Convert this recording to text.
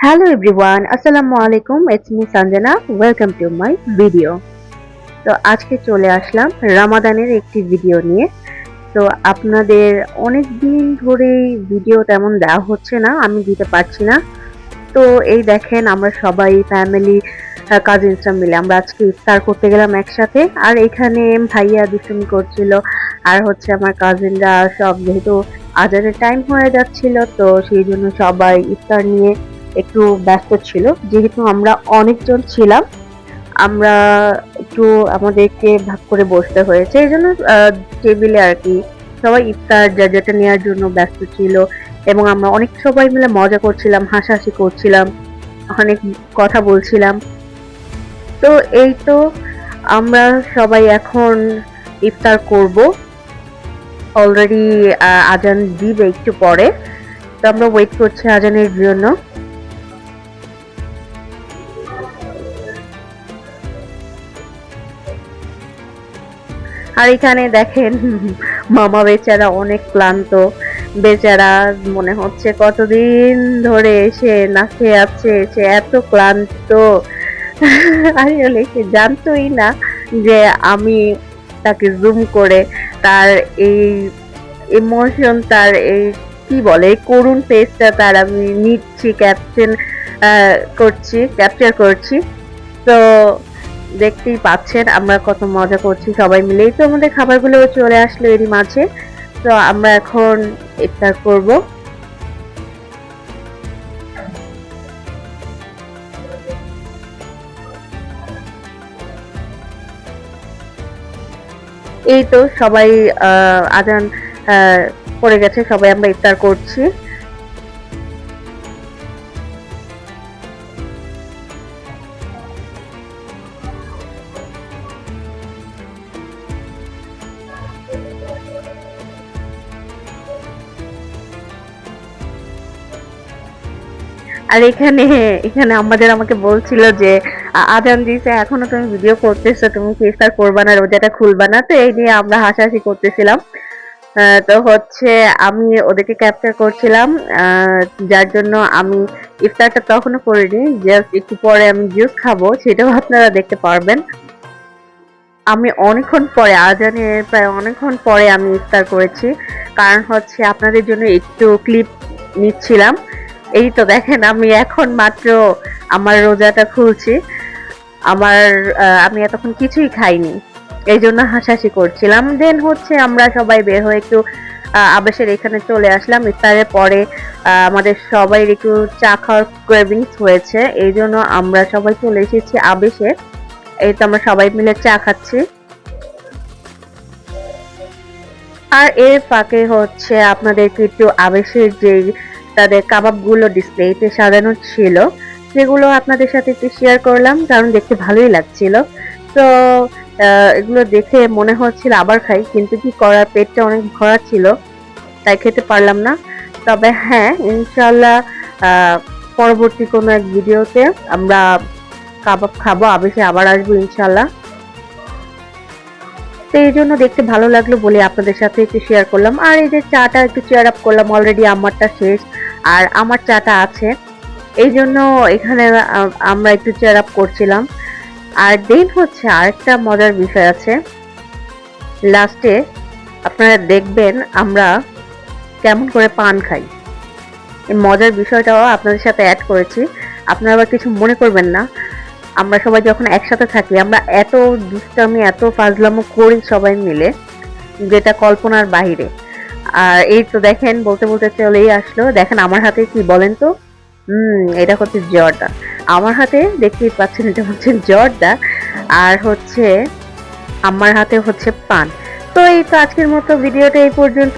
Hello everyone, Assalamu alaikum. It's me Sanjana. Welcome to my video. তো আজকে চলে আসলাম রামাদানের একটি ভিডিও নিয়ে। তো আপনাদের অনেক দিন ধরেই ভিডিও তেমন দেওয়া হচ্ছে না, আমি দিতে পারছি না। তো এই দেখেন আমরা সবাই ফ্যামিলি কাজিনসরা মিলে আমরা আজকে ইফতার করতে গেলাম একসাথে। আর এখানে ভাইয়া দুষ্টুমি করছিল, আর হচ্ছে আমার কাজিনরা সব, যেহেতু আজানের টাইম হয়ে যাচ্ছিল তো সেই জন্য সবাই ইফতার নিয়ে একটু ব্যস্ত ছিল। যেহেতু আমরা অনেকজন ছিলাম, আমরা একটু আমাদেরকে ভাগ করে বসতে হয়েছে, এই জন্য টেবিলে আর কি সবাই ইফতার যা যেটা নেওয়ার জন্য ব্যস্ত ছিল। এবং আমরা অনেক সবাই মিলে মজা করছিলাম, হাসাহাসি করছিলাম, অনেক কথা বলছিলাম। তো এই তো আমরা সবাই এখন ইফতার করব। অলরেডি আজান দিবে একটু পরে, তো আমরা ওয়েট করছি আজানের জন্য। আর এখানে দেখেন মামা বেচারা অনেক ক্লান্ত, বেচারা মনে হচ্ছে কতদিন ধরে এসে না খেয়ে আছে, সে এত ক্লান্ত। আসলে সে জানতোই না যে আমি তাকে জুম করে তার এই ইমোশন, তার এই কি বলে করুণ ফেসটা তার আমি নিচ্ছি, ক্যাপচার করছি। তো দেখতেই পাচ্ছেন আমরা কত মজা করছি সবাই মিলেই। তো আমাদের খাবারগুলো চলে আসলো এরই মাঝে, তো আমরা এখন ইফতার করব। এই তো সবাই আজান পড়ে গেছে, সবাই আমরা ইফতার করছি। আর এখানে এখানে আমাকে বলছিল যে আজান দিছে এখনো তুমি ভিডিও করতেছো, তুমি কি ইফতার করবা না, রোজাটা খুলবা না? তো এই নিয়ে আমরা হাসাহাসি করতেছিলাম। তো হচ্ছে আমি ওদেরকে ক্যাপচার করছিলাম, যার জন্য আমি ইফতারটা তখনও করিনি, জাস্ট একটু পরে আমি জুস খাবো, সেটাও আপনারা দেখতে পারবেন। আমি অনেকক্ষণ পরে, আজানের প্রায় অনেকক্ষণ পরে আমি ইফতার করেছি, কারণ হচ্ছে আপনাদের জন্য একটু ক্লিপ নিচ্ছিলাম। এই তো দেখেন আমি এখন মাত্র আমার রোজাটা খুলছি। আমি এতক্ষণ কিছুই খাইনি, এই জন্য হাসাহাসি করছিলাম। দেন হচ্ছে আমরা সবাই বের হয়ে একটু আবেশের এখানে চলে আসলাম। ইফতারের পরে আমাদের সবাই একটু চা খাওয়ার ক্রেভিংস হয়েছে, এই জন্য আমরা সবাই চলে এসেছি আবেশে। এই তো আমরা সবাই মিলে চা খাচ্ছি। আর এর ফাঁকে হচ্ছে আপনাদেরকে একটু আবেশের যে তাদের কাবাবগুলো ডিসপ্লেতে সাজানো ছিল সেগুলো আপনাদের সাথে একটু শেয়ার করলাম, কারণ দেখতে ভালোই লাগছিল। তো এগুলো দেখে মনে হচ্ছিল আবার খাই, কিন্তু কি করার, পেটটা অনেক ভরা ছিল তাই খেতে পারলাম না। তবে হ্যাঁ, ইনশাল্লাহ পরবর্তী কোনো এক ভিডিওতে আমরা কাবাব খাবো, আবেশে আবার আসবো ইনশাল্লাহ। তো এই জন্য দেখতে ভালো লাগলো বলে আপনাদের সাথে একটু শেয়ার করলাম। আর এই যে চাটা একটু চেয়ার আপ করলাম, অলরেডি আমারটা শেষ আর আমার চাটা আছে, এই জন্য এখানে আমরা একটু চেয়ার আপ করছিলাম। আর দেন হচ্ছে আরেকটা মজার বিষয় আছে, লাস্টে আপনারা দেখবেন আমরা কেমন করে পান খাই। এই মজার বিষয়টাও আপনাদের সাথে অ্যাড করেছি, আপনারা আবার কিছু মনে করবেন না। আমরা সবাই যখন একসাথে থাকি আমরা এত দুষ্টামি, এত ফাজলামো করি সবাই মিলে, যেটা কল্পনার বাহিরে। আর এই তো দেখেন বলতে বলতে চলেই আসলো, দেখেন আমার হাতে কি বলেন তো? এটা হচ্ছে জর্দা। আমার হাতে দেখতেই পাচ্ছেন এটা হচ্ছে জর্দা, আর হচ্ছে আমার হাতে হচ্ছে পান। তো এই তো আজকের মতো ভিডিওটা এই পর্যন্ত।